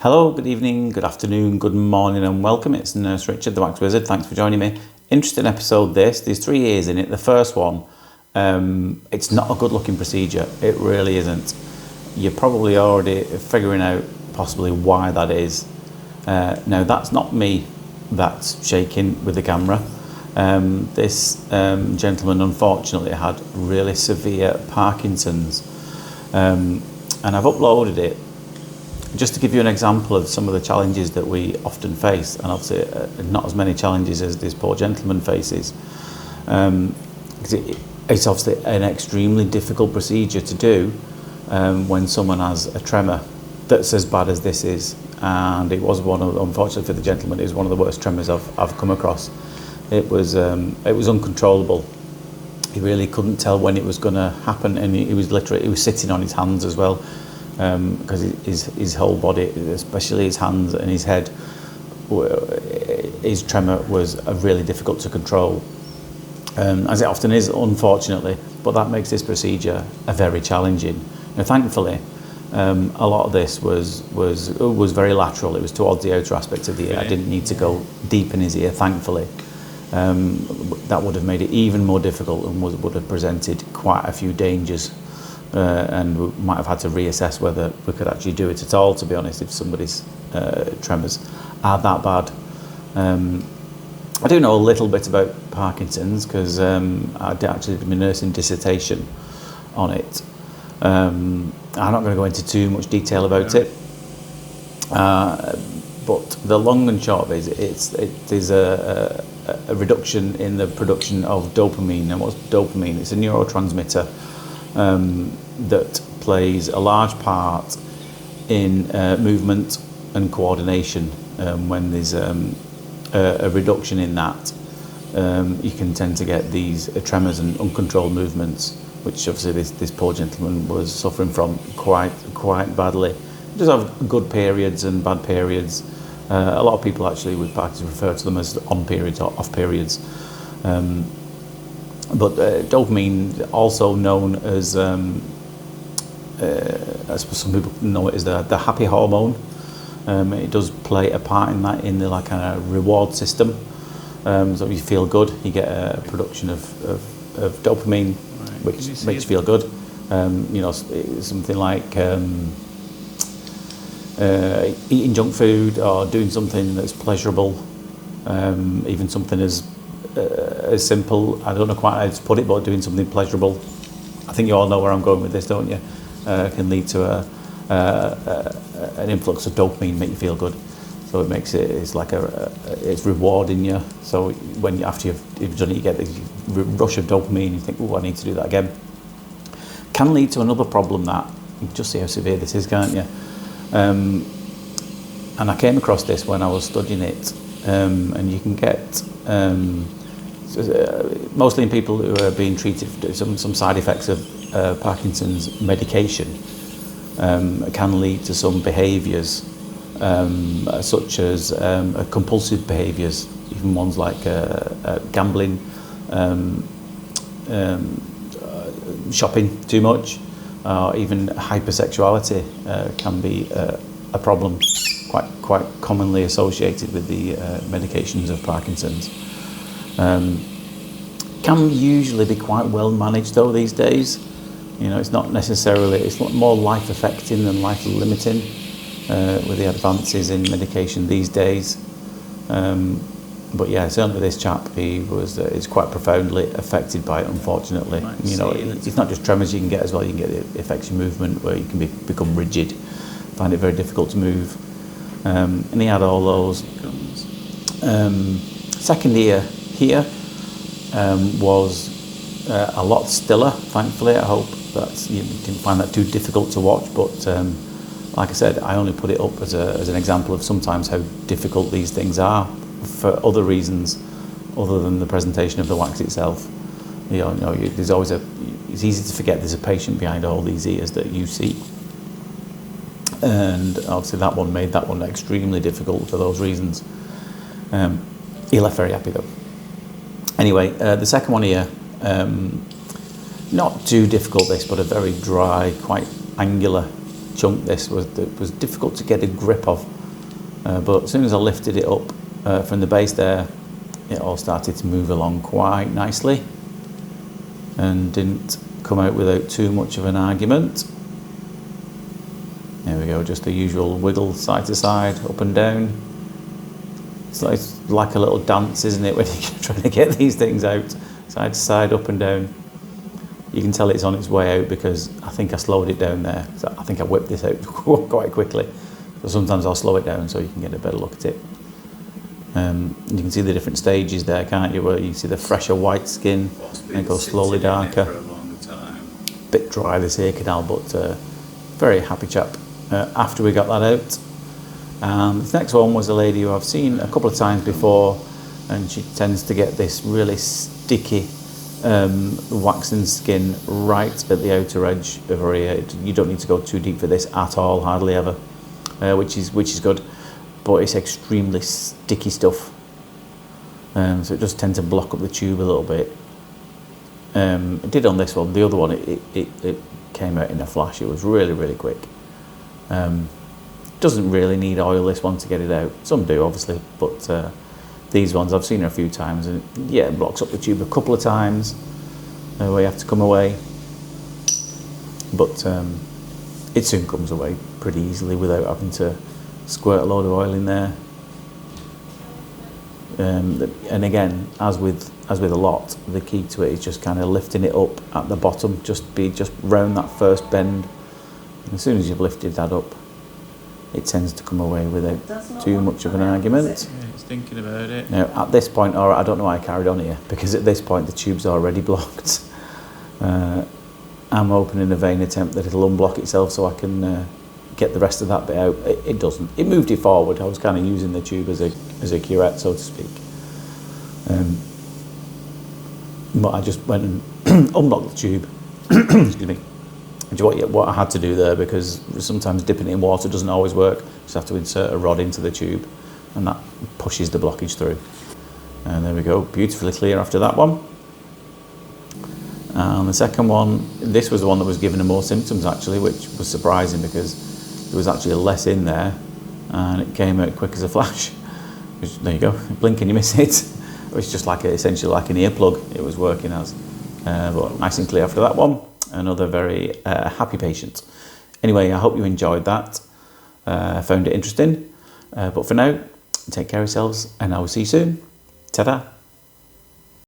Hello, good evening, good afternoon, good morning and welcome. It's Nurse Richard, the Wax Wizard. Thanks for joining me. Interesting episode this. There's 3 years in it. The first one, it's not a good looking procedure. It really isn't. You're probably already figuring out possibly why that is. Now that's not me that's shaking with the camera. This gentleman unfortunately had really severe Parkinson's, and I've uploaded it just to give you an example of some of the challenges that we often face, and obviously not as many challenges as this poor gentleman faces. It's obviously an extremely difficult procedure to do when someone has a tremor that's as bad as this is, and it was unfortunately for the gentleman, it was one of the worst tremors I've come across. It was uncontrollable. He really couldn't tell when it was going to happen, and he was sitting on his hands as well. Because his whole body, especially his hands and his head, his tremor was really difficult to control, as it often is, unfortunately. But that makes this procedure very challenging. Now, thankfully, a lot of this was very lateral. It was towards the outer aspect of the ear. I didn't need to go deep in his ear, thankfully. That would have made it even more difficult and would have presented quite a few dangers. And we might have had to reassess whether we could actually do it at all, to be honest, if somebody's tremors are that bad. I do know a little bit about Parkinson's because I did actually do my nursing dissertation on it. I'm not going to go into too much detail about it, but the long and short of it is a reduction in the production of dopamine. And what's dopamine? It's a neurotransmitter that plays a large part in movement and coordination. When there's a reduction in that, you can tend to get these tremors and uncontrolled movements, which obviously this poor gentleman was suffering from quite badly. He does have good periods and bad periods. A lot of people actually with Parkinson's refer to them as on periods or off periods. But dopamine, also known as some people know it as the happy hormone, it does play a part in that, in the like kind of reward system. So if you feel good, you get a production of dopamine, right, which makes you feel good. Something like eating junk food or doing something that's pleasurable, even something as simple, I don't know quite how to put it, but doing something pleasurable. I think you all know where I'm going with this, don't you? Can lead to an influx of dopamine, make you feel good. So it makes it's like it's rewarding you. So when after you've done it, you get this rush of dopamine. You think, oh, I need to do that again. Can lead to another problem that you can just see how severe this is, can't you? And I came across this when I was studying it, and you can get. Mostly in people who are being treated for some side effects of Parkinson's medication, can lead to some behaviours, such as compulsive behaviours, even ones like gambling, shopping too much, or even hypersexuality can be a problem quite commonly associated with the medications of Parkinson's. Can usually be quite well managed though these days. It's not necessarily, it's more life affecting than life limiting with the advances in medication these days. But yeah, certainly this chap, is quite profoundly affected by it, unfortunately. It's not just tremors you can get as well, you can get it affects your movement, where you can become rigid, find it very difficult to move. And he had all those. Second year here was a lot stiller, thankfully. I hope that you didn't find that too difficult to watch, but like I said, I only put it up as an example of sometimes how difficult these things are for other reasons other than the presentation of the wax itself. There's always it's easy to forget there's a patient behind all these ears that you see, and obviously that one made that one extremely difficult for those reasons. He left very happy though. Anyway, the second one here, not too difficult this, but a very dry, quite angular chunk this was difficult to get a grip of. But as soon as I lifted it up from the base there, it all started to move along quite nicely and didn't come out without too much of an argument. There we go, just the usual wiggle side to side, up and down. It's like a little dance, isn't it, when you're trying to get these things out, side to side, up and down. You can tell it's on its way out because I think I slowed it down there. So I think I whipped this out quite quickly. So sometimes I'll slow it down so you can get a better look at it. You can see the different stages there, can't you? Where you see the fresher white skin and it goes slowly darker. Bit dry this ear canal, but very happy chap after we got that out. This next one was a lady who I've seen a couple of times before, and she tends to get this really sticky waxing skin right at the outer edge of her ear. You don't need to go too deep for this at all, hardly ever, which is good. But it's extremely sticky stuff, so it does tend to block up the tube a little bit. It did on this one. The other one, it came out in a flash. It was really quick. Doesn't really need oil, this one, to get it out. Some do, obviously, but these ones I've seen her a few times, and yeah, it blocks up the tube a couple of times where you have to come away. But it soon comes away pretty easily without having to squirt a load of oil in there. And again, as with a lot, the key to it is just kind of lifting it up at the bottom, just round that first bend. And as soon as you've lifted that up, it tends to come away without too much of an argument. Yeah, he's thinking about it. Now, at this point, or I don't know why I carried on here, because at this point the tube's already blocked. I'm hoping in a vain attempt that it'll unblock itself so I can get the rest of that bit out. It doesn't. It moved it forward. I was kind of using the tube as a curette, so to speak. But I just went and unblocked the tube. Excuse me. What I had to do there, because sometimes dipping it in water doesn't always work, just have to insert a rod into the tube, and that pushes the blockage through. And there we go, beautifully clear after that one. And the second one, this was the one that was giving her more symptoms actually, which was surprising because there was actually less in there, and it came out quick as a flash. Which, there you go, blink and you miss it. It was just essentially like an earplug it was working as, but nice and clear after that one. Another very happy patient. Anyway, I hope you enjoyed that. Found it interesting. But for now, take care of yourselves, and I will see you soon. Ta-da.